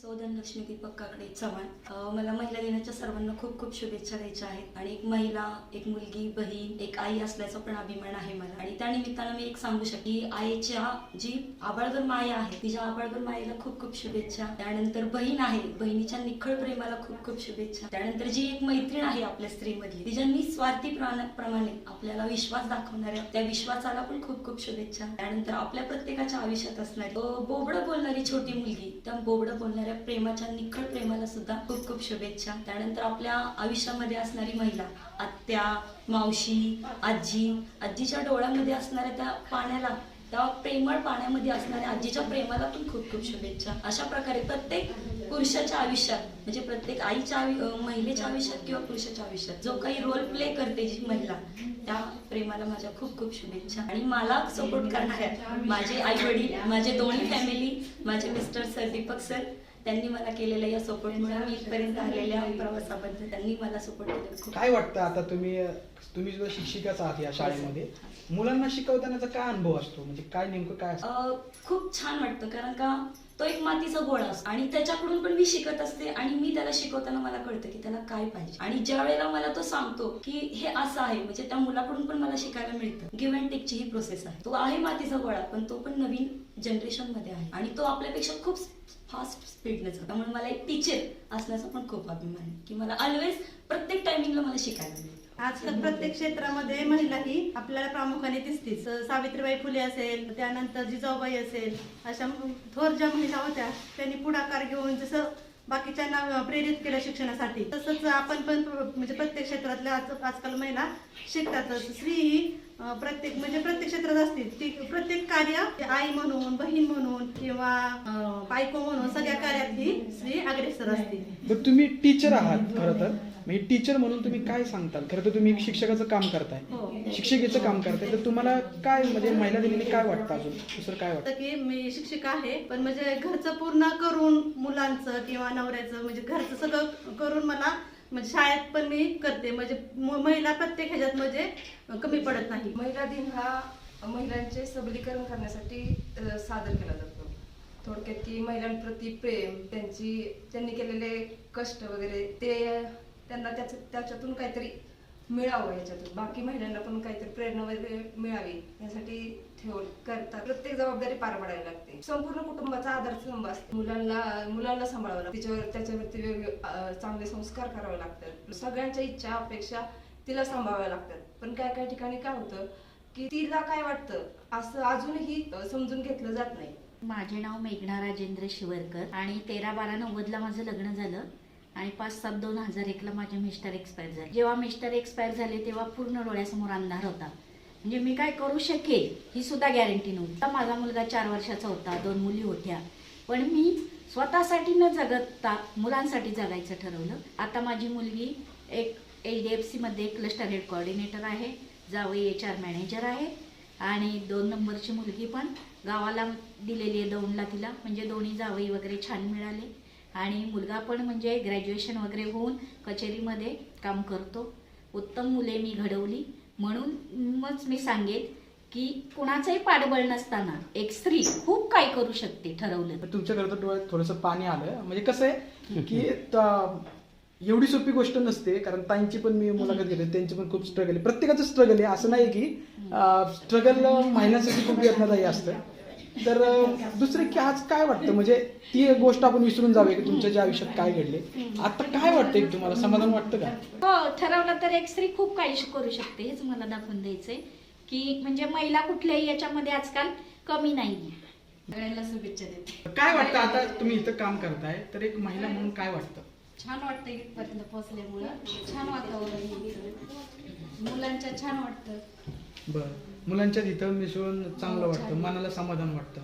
सौ धनलक्ष्मी दीपक काकडे चव्हाण. मला महिला दिनाच्या सर्वांना खूप खूप शुभेच्छा द्यायच्या आहेत. आणि एक महिला, एक मुलगी, बहीण, एक आई असल्याचा पण अभिमान आहे मला. आणि त्या निमित्तानं मी एक सांगू शकते की आईच्या जी आबाळगर माया आहे, तिच्या आबाळगर मायेला खूप खूप शुभेच्छा. त्यानंतर बहीण आहे, बहिणीच्या निखळ प्रेमाला खूप खूप शुभेच्छा. त्यानंतर जी एक मैत्रीण आहे आपल्या स्त्रीमधली, तिच्या निस्वार्थी प्रमाणे आपल्याला विश्वास दाखवणाऱ्या त्या विश्वासाला पण खूप खूप शुभेच्छा. त्यानंतर आपल्या प्रत्येकाच्या आयुष्यात असणारी बोबडं बोलणारी छोटी मुलगी, त्या बोबडं बोलणाऱ्या प्रेमाच्या निखळ प्रेमाला सुद्धा खूप खूप शुभेच्छा. त्यानंतर आपल्या आयुष्यामध्ये असणारी महिला, आत्या, मावशी, आजीच्या डोळ्यामध्ये असणाऱ्या त्या पाण्याला, त्या प्रेमळ पाण्यामध्ये असणाऱ्या आजीच्या प्रेमाला पण खूप खूप शुभेच्छा. अशा प्रकारे प्रत्येक पुरुषाच्या आयुष्यात, म्हणजे प्रत्येक आईच्या महिलेच्या आयुष्यात किंवा पुरुषाच्या आयुष्यात जो काही रोल प्ले करते जी महिला, त्या प्रेमाला माझ्या खूप खूप शुभेच्छा. आणि मला सपोर्ट करणाऱ्या माझे आई वडील, माझे दोन्ही फॅमिली, माझे मिस्टर सर, दीपक सर, त्यांनी मला केलेल्या या सपोर्टमुळे मी इथपर्यंत आलेल्या प्रवासाबद्दल त्यांनी मला सपोर्ट केलं. काय वाटतं आता तुम्ही सुद्धा शिक्षिकाच आहात या शाळेमध्ये, मुलांना शिकवतानाचा काय अनुभव असतो, म्हणजे काय नेमकं काय असतं? खूप छान वाटतं, कारण का तो एक मातीचा गोळा असतो आणि त्याच्याकडून पण मी शिकत असते. आणि मी त्याला शिकवताना मला कळतं की त्याला काय पाहिजे. आणि ज्या वेळेला मला तो सांगतो की हे असं आहे, म्हणजे त्या मुलाकडून पण मला शिकायला मिळतं. गिव्ह अँड टेकची ही प्रोसेस आहे. तो आहे मातीचा गोळा, पण तो पण नवीन जनरेशन मध्ये आहे आणि तो आपल्यापेक्षा खूप फास्ट स्पीडने चालतो. त्यामुळे मला एक टीचर असण्याचा पण खूप अभिमान आहे की मला ऑलवेज प्रत्येक टायमिंगला मला शिकायला मिळतं. आजकाल प्रत्येक क्षेत्रामध्ये महिला ही आपल्याला प्रामुख्याने दिसतीच. सावित्रीबाई फुले असेल, त्यानंतर जिजाऊबाई असेल, अशा थोर ज्या महिला होत्या त्यांनी पुढाकार घेऊन जसं बाकीच्यांना प्रेरित केलं शिक्षणासाठी, तसंच आपण पण म्हणजे प्रत्येक क्षेत्रातल्या आजकाल महिला शिकतातच. स्त्री ही प्रत्येक क्षेत्रात असते. ती प्रत्येक कार्य आई म्हणून, बहीण म्हणून किंवा बायको म्हणून सगळ्या कार्यात ही स्त्री अग्रेसर असते. तर तुम्ही टीचर आहात, खरं तर म्हणजे टीचर म्हणून तुम्ही काय सांगताल? खरं तर तुम्ही शिक्षकाचं काम करताय, शिक्षिकेचं काम करताय, तर तुम्हाला काय म्हणजे महिला दिनाने काय वाटतं, अजून दुसरं काय वाटतं? की मी शिक्षिका आहे, पण म्हणजे घरचं पूर्ण करून मुलांचं किंवा नवऱ्याचं म्हणजे घरचं सगळं करून मला म्हणजे शाळेत पण मी करते. म्हणजे महिला प्रत्येक ह्याच्यात म्हणजे कमी पडत नाही. महिला दिन हा महिलांचे सबलीकरण करण्यासाठी सादर केला जातो. थोडक्यात की महिलांप्रती प्रेम, त्यांनी केलेले कष्ट वगैरे ते त्यांना त्याच्यातून काहीतरी मिळावं, याच्यातून बाकी महिलांना पण काहीतरी प्रेरणा वगैरे मिळावी यासाठी करतात. प्रत्येक जबाबदारी पार पाडायला लागते. संपूर्ण कुटुंबाचा आधारस्तंभ असते. मुलांना सांभाळावं लागतं, त्याच्यावरती चांगले संस्कार करावे लागतात. सगळ्यांच्या इच्छा अपेक्षा तिला सांभाळाव्या लागतात. पण काय ठिकाणी काय होतं की तिला काय वाटतं असं अजूनही समजून घेतलं जात नाही. माझे नाव मेघना राजेंद्र शिवरकर आणि 13/12/90 माझं लग्न झालं आणि 5/7/2001 माझे मिस्टर एक्सपायर झाले. जेव्हा मिस्टर एक्सपायर झाले तेव्हा पूर्ण डोळ्यासमोर अंधार होता. म्हणजे मी काय करू शकेल ही सुद्धा गॅरंटी नव्हती. माझा मुलगा 4 वर्षाचा होता, 2 मुली होत्या, पण मी स्वतःसाठी न जगता मुलांसाठी जगायचं ठरवलं. आता माझी मुलगी एक HDFC मध्ये क्लस्टर हेड कोऑर्डिनेटर आहे, जावई HR मॅनेजर आहे आणि 2 नंबरची मुलगी पण गावाला दिलेली आहे, दौंडला तिला. म्हणजे दोन्ही जावई वगैरे छान मिळाले आणि मुलगा पण म्हणजे ग्रॅज्युएशन वगैरे होऊन कचेरीमध्ये काम करतो. उत्तम मुले मी घडवली. म्हणून मग मी सांगेन की कुणाचंही पाठबळ नसताना एक स्त्री खूप काय करू शकते ठरवलं. तुमच्या घरात डोळ्यात थोडंसं पाणी आलं. म्हणजे कसं आहे की एवढी सोपी गोष्ट नसते, कारण ताईंची पण मी मुलाखत घेते, त्यांची पण खूप स्ट्रगल आहे. प्रत्येकाचं स्ट्रगल आहे, असं नाही की स्ट्रगल महिलांसाठी खूप वेदनादायी असतं. तर दुसरं की आज काय वाटतं, म्हणजे ती गोष्ट आपण विसरून जावे की तुमच्या ज्या आयुष्यात काय घडले, आता काय वाटतंय तुम्हाला, समाधान वाटतं का? हो, ठरवलं तर एक स्त्री खूप काही करू शकते, हेच मला दाखवून द्यायचंय की म्हणजे महिला कुठल्याही याच्यामध्ये आजकाल कमी नाहीये. सगळ्यांना शुभेच्छा देते. काय वाटतं आता तुम्ही इथं काम करताय, तर एक महिला म्हणून काय वाटतं? छान वाटतं इथपर्यंत पोहोचल्यामुळं. छान वातावरण, मुलांच्या छान वाटतं. बरं, मुलांच्या इथं मिसळून चांगलं वाटतं, मनाला समाधान वाटतं.